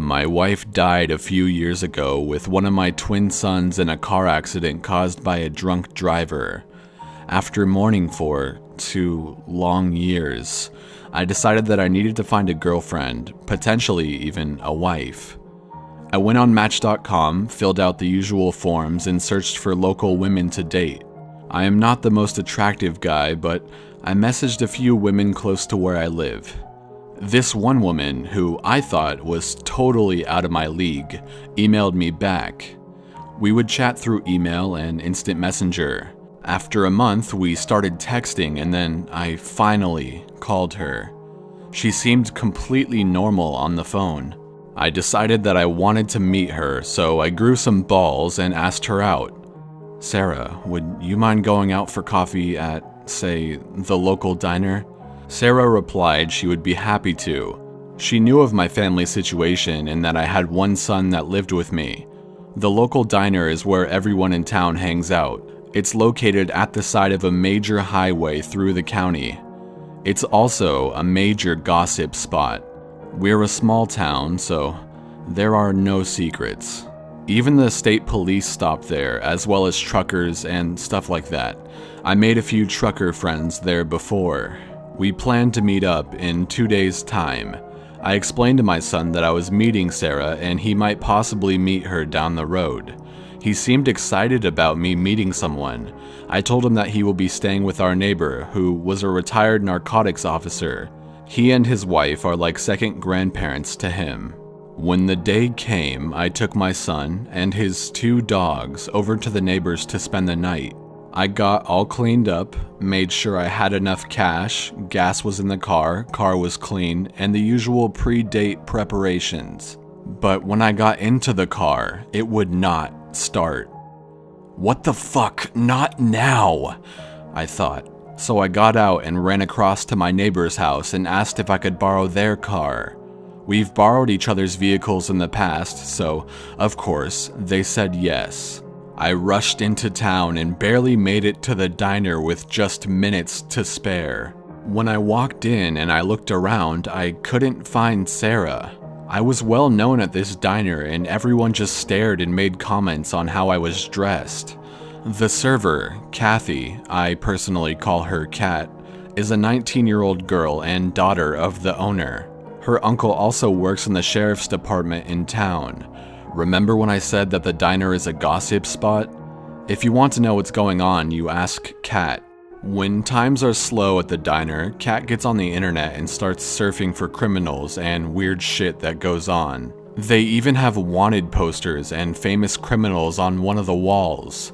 My wife died a few years ago with one of my twin sons in a car accident caused by a drunk driver. After mourning for 2 long years, I decided that I needed to find a girlfriend, potentially even a wife. I went on Match.com, filled out the usual forms, and searched for local women to date. I am not the most attractive guy, but I messaged a few women close to where I live. This one woman, who I thought was totally out of my league, emailed me back. We would chat through email and instant messenger. After a month, we started texting, and then I finally called her. She seemed completely normal on the phone. I decided that I wanted to meet her, so I grew some balls and asked her out. "Sarah, would you mind going out for coffee at, say, the local diner?" Sarah replied she would be happy to. She knew of my family situation and that I had one son that lived with me. The local diner is where everyone in town hangs out. It's located at the side of a major highway through the county. It's also a major gossip spot. We're a small town, so there are no secrets. Even the state police stop there, as well as truckers and stuff like that. I made a few trucker friends there before. We planned to meet up in 2 days' time. I explained to my son that I was meeting Sarah and he might possibly meet her down the road. He seemed excited about me meeting someone. I told him that he will be staying with our neighbor, who was a retired narcotics officer. He and his wife are like second grandparents to him. When the day came, I took my son and his 2 dogs over to the neighbors to spend the night. I got all cleaned up, made sure I had enough cash, gas was in the car was clean, and the usual pre-date preparations. But when I got into the car, it would not start. "What the fuck? Not now," I thought. So I got out and ran across to my neighbor's house and asked if I could borrow their car. We've borrowed each other's vehicles in the past, so of course they said yes. I rushed into town and barely made it to the diner with just minutes to spare. When I walked in and I looked around, I couldn't find Sarah. I was well known at this diner and everyone just stared and made comments on how I was dressed. The server, Kathy, I personally call her Kat, is a 19-year-old girl and daughter of the owner. Her uncle also works in the sheriff's department in town. Remember when I said that the diner is a gossip spot? If you want to know what's going on, you ask Kat. When times are slow at the diner, Kat gets on the internet and starts surfing for criminals and weird shit that goes on. They even have wanted posters and famous criminals on one of the walls.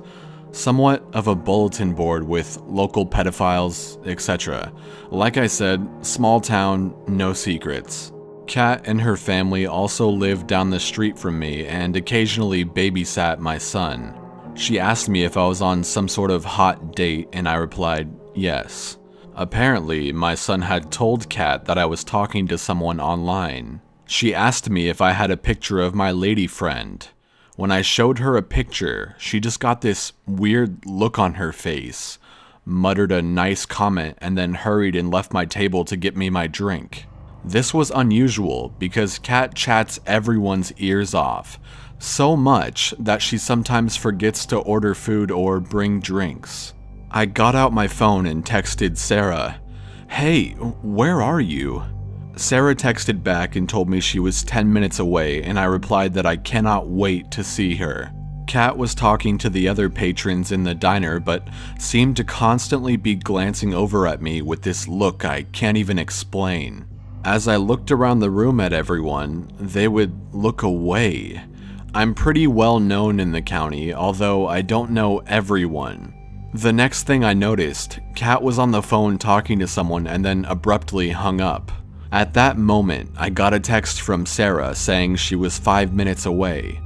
Somewhat of a bulletin board with local pedophiles, etc. Like I said, small town, no secrets. Kat and her family also lived down the street from me and occasionally babysat my son. She asked me if I was on some sort of hot date and I replied, yes. Apparently, my son had told Kat that I was talking to someone online. She asked me if I had a picture of my lady friend. When I showed her a picture, she just got this weird look on her face, muttered a nice comment, and then hurried and left my table to get me my drink. This was unusual because Kat chats everyone's ears off, so much that she sometimes forgets to order food or bring drinks. I got out my phone and texted Sarah, "Hey, where are you?" Sarah texted back and told me she was 10 minutes away, and I replied that I cannot wait to see her. Kat was talking to the other patrons in the diner, but seemed to constantly be glancing over at me with this look I can't even explain. As I looked around the room at everyone, they would look away. I'm pretty well known in the county, although I don't know everyone. The next thing I noticed, Kat was on the phone talking to someone and then abruptly hung up. At that moment, I got a text from Sarah saying she was 5 minutes away.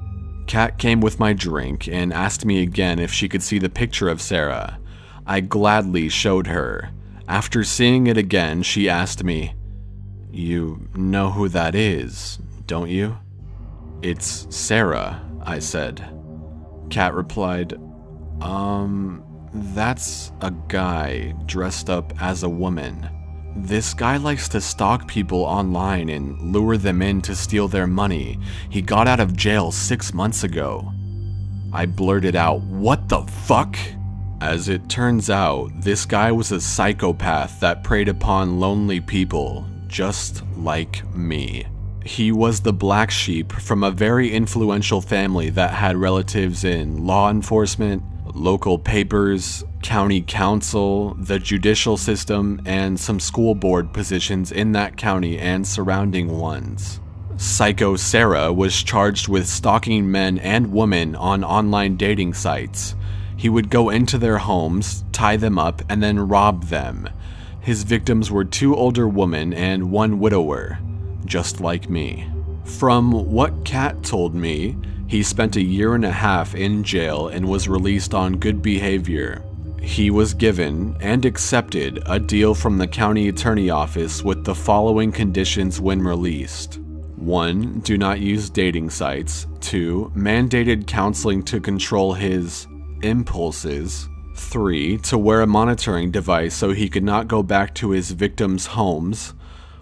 Kat came with my drink and asked me again if she could see the picture of Sarah. I gladly showed her. After seeing it again, she asked me, "You know who that is, don't you?" "It's Sarah," I said. Kat replied, That's a guy dressed up as a woman." This guy likes to stalk people online and lure them in to steal their money. He got out of jail 6 months ago. I blurted out, "What the fuck?" As it turns out, this guy was a psychopath that preyed upon lonely people, just like me. He was the black sheep from a very influential family that had relatives in law enforcement, local papers, county council, the judicial system, and some school board positions in that county and surrounding ones. Psycho Sarah was charged with stalking men and women on online dating sites. He would go into their homes, tie them up, and then rob them. His victims were 2 older women and 1 widower, just like me. From what Kat told me, he spent 1.5 years in jail and was released on good behavior. He was given and accepted a deal from the county attorney office with the following conditions when released. 1. Do not use dating sites. 2. Mandated counseling to control his impulses. 3. To wear a monitoring device so he could not go back to his victims' homes.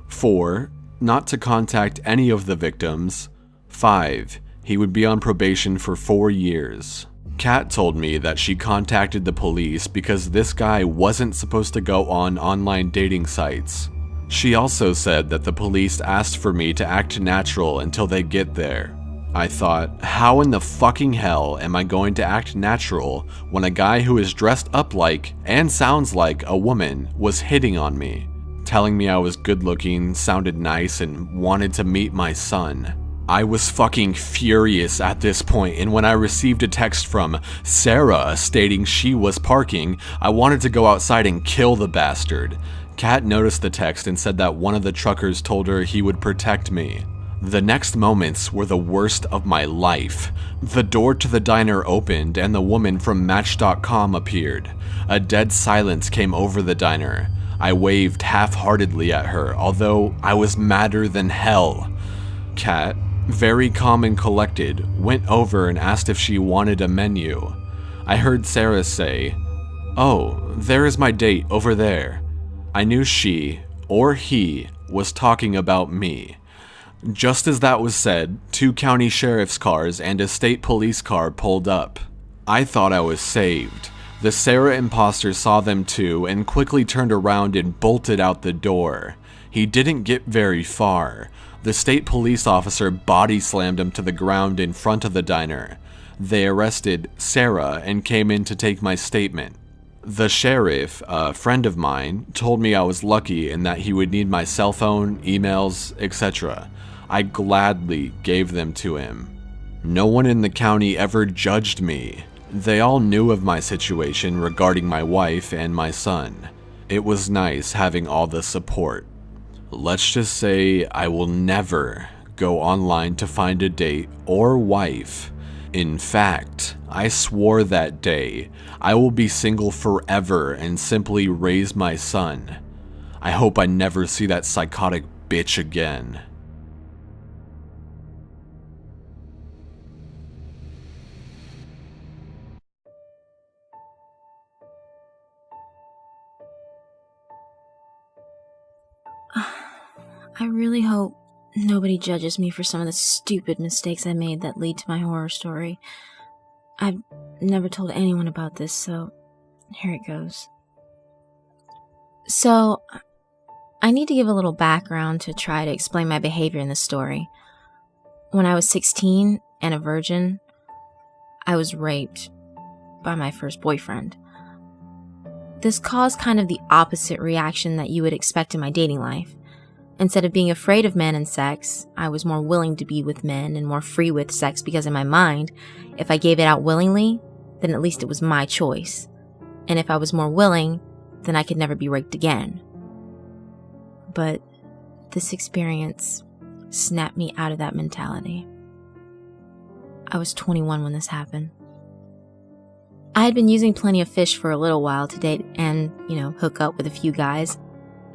4. Not to contact any of the victims. 5. He would be on probation for 4 years. Kat told me that she contacted the police because this guy wasn't supposed to go on online dating sites. She also said that the police asked for me to act natural until they get there. I thought, how in the fucking hell am I going to act natural when a guy who is dressed up like and sounds like a woman was hitting on me, telling me I was good looking, sounded nice, and wanted to meet my son? I was fucking furious at this point, and when I received a text from Sarah stating she was parking, I wanted to go outside and kill the bastard. Kat noticed the text and said that one of the truckers told her he would protect me. The next moments were the worst of my life. The door to the diner opened and the woman from Match.com appeared. A dead silence came over the diner. I waved half-heartedly at her, although I was madder than hell. Kat, very calm and collected, went over and asked if she wanted a menu. I heard Sarah say, "Oh, there is my date over there." I knew she, or he, was talking about me. Just as that was said, 2 county sheriff's cars and a state police car pulled up. I thought I was saved. The Sarah imposter saw them too and quickly turned around and bolted out the door. He didn't get very far. The state police officer body slammed him to the ground in front of the diner. They arrested Sarah and came in to take my statement. The sheriff, a friend of mine, told me I was lucky and that he would need my cell phone, emails, etc. I gladly gave them to him. No one in the county ever judged me. They all knew of my situation regarding my wife and my son. It was nice having all the support. Let's just say I will never go online to find a date or wife. In fact, I swore that day I will be single forever and simply raise my son. I hope I never see that psychotic bitch again. I really hope nobody judges me for some of the stupid mistakes I made that lead to my horror story. I've never told anyone about this, so here it goes. So, I need to give a little background to try to explain my behavior in this story. When I was 16 and a virgin, I was raped by my first boyfriend. This caused kind of the opposite reaction that you would expect in my dating life. Instead of being afraid of men and sex, I was more willing to be with men and more free with sex because in my mind, if I gave it out willingly, then at least it was my choice. And if I was more willing, then I could never be raped again. But this experience snapped me out of that mentality. I was 21 when this happened. I had been using Plenty of Fish for a little while to date and, hook up with a few guys.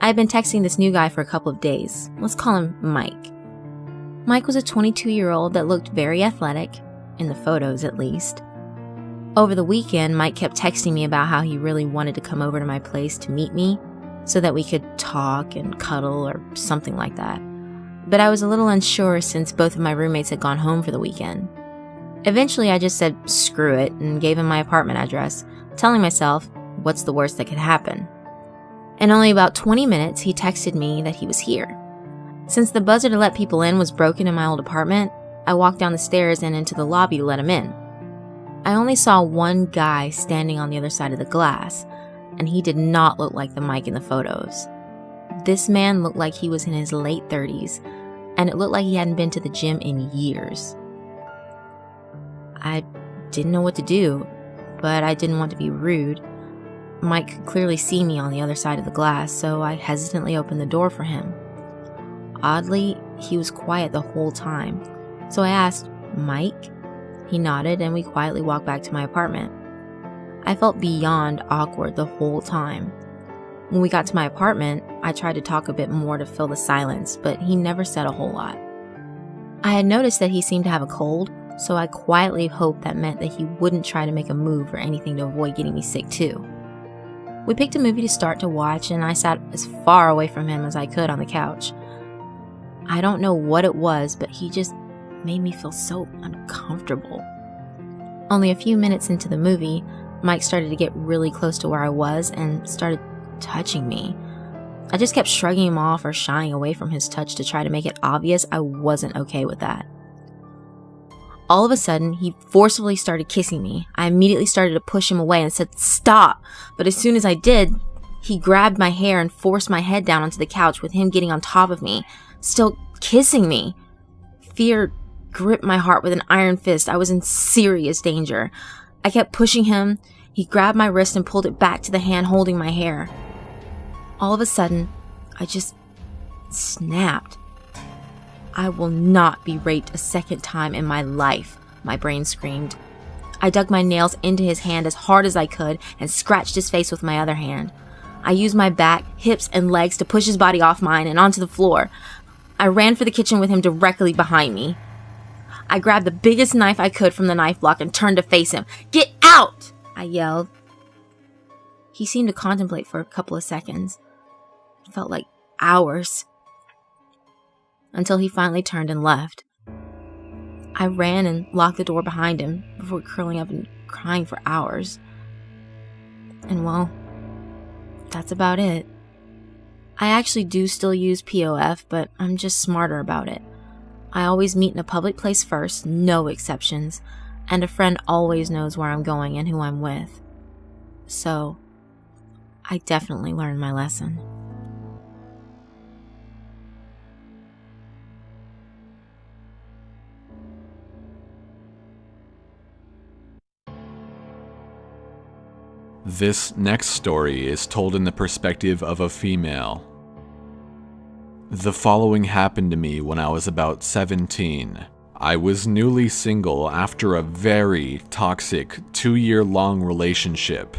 I had been texting this new guy for a couple of days. Let's call him Mike. Mike was a 22-year-old that looked very athletic, in the photos at least. Over the weekend, Mike kept texting me about how he really wanted to come over to my place to meet me. so that we could talk and cuddle or something like that. But I was a little unsure since both of my roommates had gone home for the weekend. Eventually, I just said screw it and gave him my apartment address, telling myself, what's the worst that could happen? In only about 20 minutes, he texted me that he was here. Since the buzzer to let people in was broken in my old apartment, I walked down the stairs and into the lobby to let him in. I only saw one guy standing on the other side of the glass, and he did not look like the Mike in the photos. This man looked like he was in his late 30s, and it looked like he hadn't been to the gym in years. I didn't know what to do, but I didn't want to be rude. Mike could clearly see me on the other side of the glass, so I hesitantly opened the door for him. Oddly, he was quiet the whole time, so I asked, "Mike?" He nodded, and we quietly walked back to my apartment. I felt beyond awkward the whole time. When we got to my apartment, I tried to talk a bit more to fill the silence, but he never said a whole lot. I had noticed that he seemed to have a cold, so I quietly hoped that meant that he wouldn't try to make a move or anything to avoid getting me sick too. We picked a movie to start to watch, and I sat as far away from him as I could on the couch. I don't know what it was, but he just made me feel so uncomfortable. Only a few minutes into the movie, Mike started to get really close to where I was and started touching me. I just kept shrugging him off or shying away from his touch to try to make it obvious I wasn't okay with that. All of a sudden, he forcefully started kissing me. I immediately started to push him away and said, "Stop!" But as soon as I did, he grabbed my hair and forced my head down onto the couch with him getting on top of me, still kissing me. Fear gripped my heart with an iron fist. I was in serious danger. I kept pushing him. He grabbed my wrist and pulled it back to the hand holding my hair. All of a sudden, I just snapped. "I will not be raped a second time in my life," my brain screamed. I dug my nails into his hand as hard as I could and scratched his face with my other hand. I used my back, hips, and legs to push his body off mine and onto the floor. I ran for the kitchen with him directly behind me. I grabbed the biggest knife I could from the knife block and turned to face him. "Get out!" I yelled. He seemed to contemplate for a couple of seconds. It felt like hours. Until he finally turned and left. I ran and locked the door behind him before curling up and crying for hours. And well, that's about it. I actually do still use POF, but I'm just smarter about it. I always meet in a public place first, no exceptions, and a friend always knows where I'm going and who I'm with. So, I definitely learned my lesson. This next story is told in the perspective of a female. The following happened to me when I was about 17. I was newly single after a very toxic 2-year-long relationship.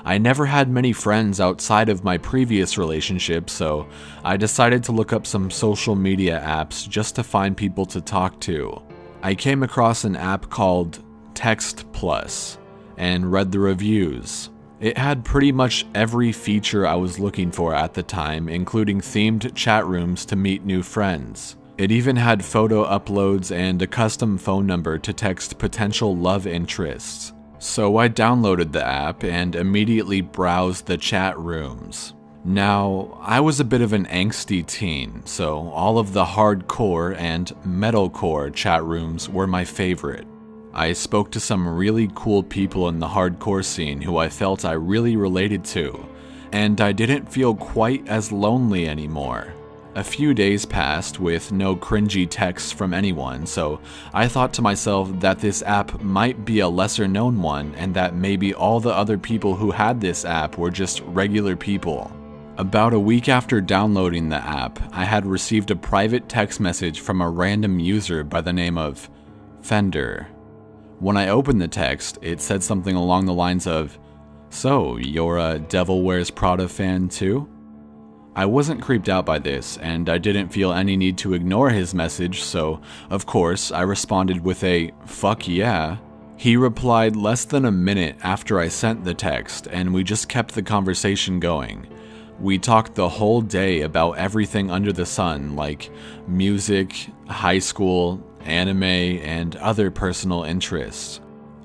I never had many friends outside of my previous relationship, so I decided to look up some social media apps just to find people to talk to. I came across an app called Text Plus and read the reviews. It had pretty much every feature I was looking for at the time, including themed chat rooms to meet new friends. It even had photo uploads and a custom phone number to text potential love interests. So I downloaded the app and immediately browsed the chat rooms. Now, I was a bit of an angsty teen, so all of the hardcore and metalcore chat rooms were my favorite. I spoke to some really cool people in the hardcore scene who I felt I really related to, and I didn't feel quite as lonely anymore. A few days passed with no cringy texts from anyone, so I thought to myself that this app might be a lesser known one and that maybe all the other people who had this app were just regular people. About a week after downloading the app, I had received a private text message from a random user by the name of Fender. When I opened the text, it said something along the lines of, "So, you're a Devil Wears Prada fan too?" I wasn't creeped out by this, and I didn't feel any need to ignore his message, so, of course, I responded with a "fuck yeah." He replied less than a minute after I sent the text, and we just kept the conversation going. We talked the whole day about everything under the sun, like music, high school, anime, and other personal interests.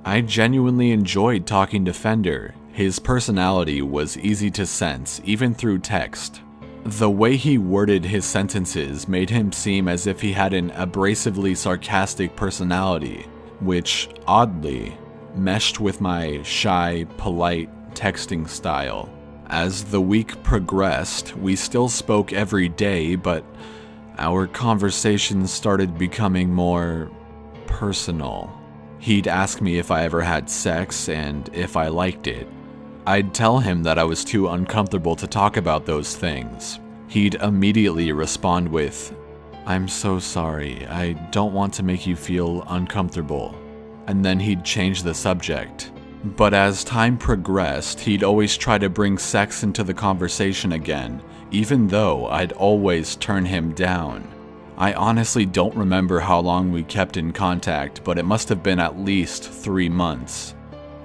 I genuinely enjoyed talking to Fender. His personality was easy to sense, even through text. The way he worded his sentences made him seem as if he had an abrasively sarcastic personality, which, oddly, meshed with my shy, polite texting style. As the week progressed, we still spoke every day, but our conversations started becoming more personal. He'd ask me if I ever had sex and if I liked it. I'd tell him that I was too uncomfortable to talk about those things. He'd immediately respond with, "I'm so sorry, I don't want to make you feel uncomfortable." And then he'd change the subject. But as time progressed, he'd always try to bring sex into the conversation again, even though I'd always turn him down. I honestly don't remember how long we kept in contact, but it must have been at least 3 months.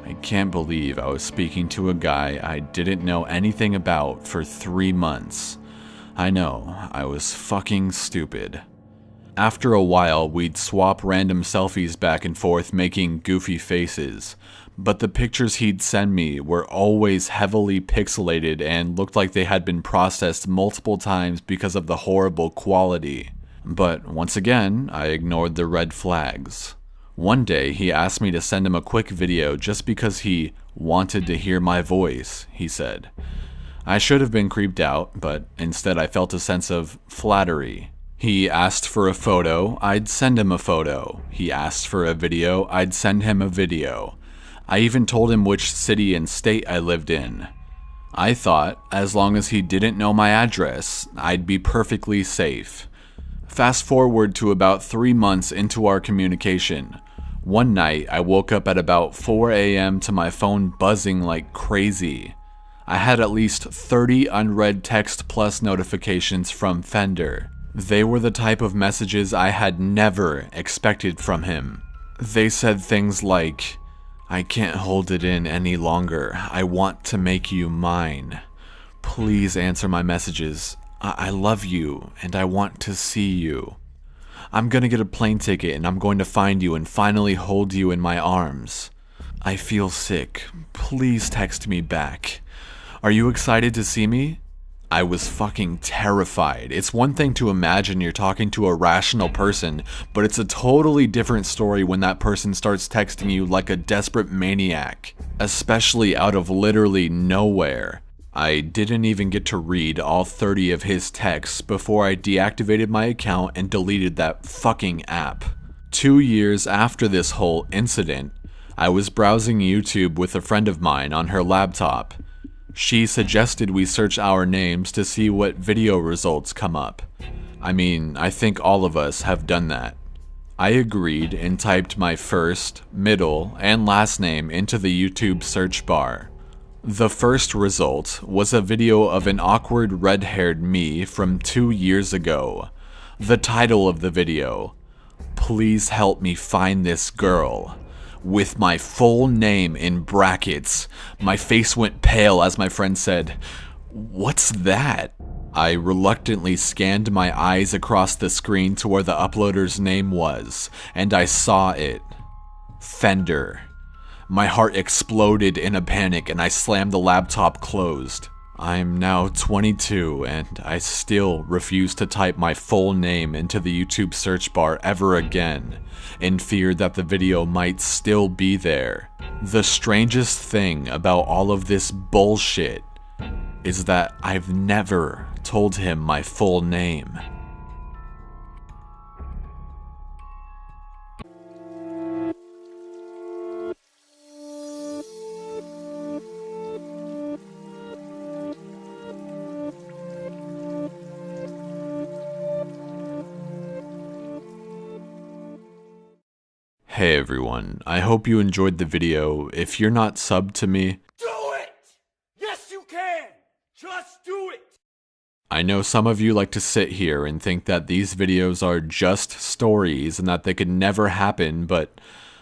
I can't believe I was speaking to a guy I didn't know anything about for 3 months. I know, I was fucking stupid. After a while, we'd swap random selfies back and forth making goofy faces, but the pictures he'd send me were always heavily pixelated and looked like they had been processed multiple times because of the horrible quality. But once again, I ignored the red flags. One day, he asked me to send him a quick video just because he wanted to hear my voice, he said. I should have been creeped out, but instead I felt a sense of flattery. He asked for a photo, I'd send him a photo. He asked for a video, I'd send him a video. I even told him which city and state I lived in. I thought, as long as he didn't know my address, I'd be perfectly safe. Fast forward to about 3 months into our communication. One night, I woke up at about 4 a.m. to my phone buzzing like crazy. I had at least 30 unread text plus notifications from Fender. They were the type of messages I had never expected from him. They said things like, "I can't hold it in any longer. I want to make you mine. Please answer my messages. I love you and I want to see you. I'm gonna get a plane ticket and I'm going to find you and finally hold you in my arms. I feel sick. Please text me back. Are you excited to see me?" I was fucking terrified. It's one thing to imagine you're talking to a rational person, but it's a totally different story when that person starts texting you like a desperate maniac, especially out of literally nowhere. I didn't even get to read all 30 of his texts before I deactivated my account and deleted that fucking app. 2 years after this whole incident, I was browsing YouTube with a friend of mine on her laptop. She suggested we search our names to see what video results come up. I mean, I think all of us have done that. I agreed and typed my first, middle, and last name into the YouTube search bar. The first result was a video of an awkward red-haired me from 2 years ago. The title of the video, "Please help me find this girl," with my full name in brackets. My face went pale as my friend said, "What's that?" I reluctantly scanned my eyes across the screen to where the uploader's name was, and I saw it. Fender. My heart exploded in a panic and I slammed the laptop closed. I'm now 22 and I still refuse to type my full name into the YouTube search bar ever again, in fear that the video might still be there. The strangest thing about all of this bullshit is that I've never told him my full name. Hey everyone, I hope you enjoyed the video. If you're not subbed to me, do it! Yes you can! Just do it! I know some of you like to sit here and think that these videos are just stories and that they could never happen, but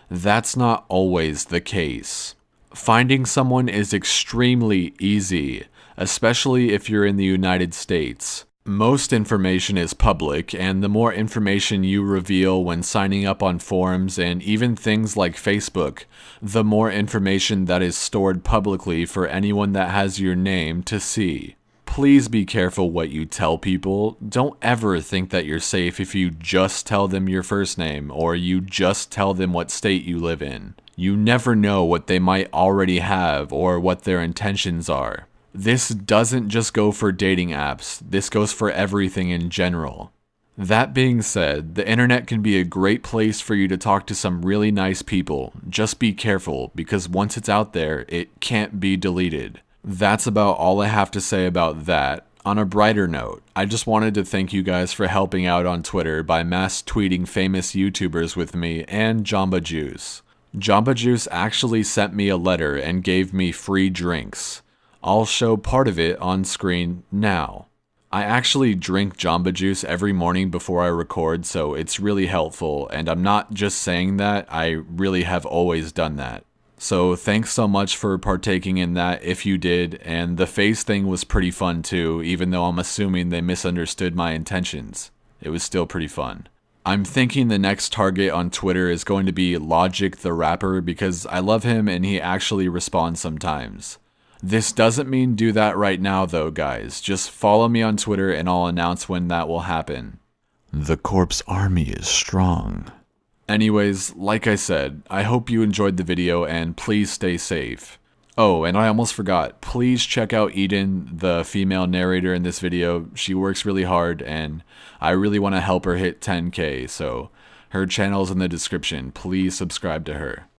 that's not always the case. Finding someone is extremely easy. especially if you're in the United States. Most information is public, and the more information you reveal when signing up on forums and even things like Facebook, the more information that is stored publicly for anyone that has your name to see. Please be careful what you tell people. Don't ever think that you're safe if you just tell them your first name or you just tell them what state you live in. You never know what they might already have or what their intentions are. This doesn't just go for dating apps, this goes for everything in general. That being said, the internet can be a great place for you to talk to some really nice people. Just be careful, because once it's out there, it can't be deleted. That's about all I have to say about that. On a brighter note, I just wanted to thank you guys for helping out on Twitter by mass tweeting famous YouTubers with me and Jamba Juice. Jamba Juice actually sent me a letter and gave me free drinks. I'll show part of it on screen now. I actually drink Jamba Juice every morning before I record, so it's really helpful, and I'm not just saying that, I really have always done that. So thanks so much for partaking in that if you did, and the face thing was pretty fun too, even though I'm assuming they misunderstood my intentions. It was still pretty fun. I'm thinking the next target on Twitter is going to be Logic the Rapper because I love him and he actually responds sometimes. This doesn't mean do that right now though, guys. Just follow me on Twitter and I'll announce when that will happen. The Corpse Army is strong. Anyways, like I said, I hope you enjoyed the video and please stay safe. Oh, and I almost forgot, please check out Eden, the female narrator in this video. She works really hard and I really want to help her hit 10K, so her channel's in the description. Please subscribe to her.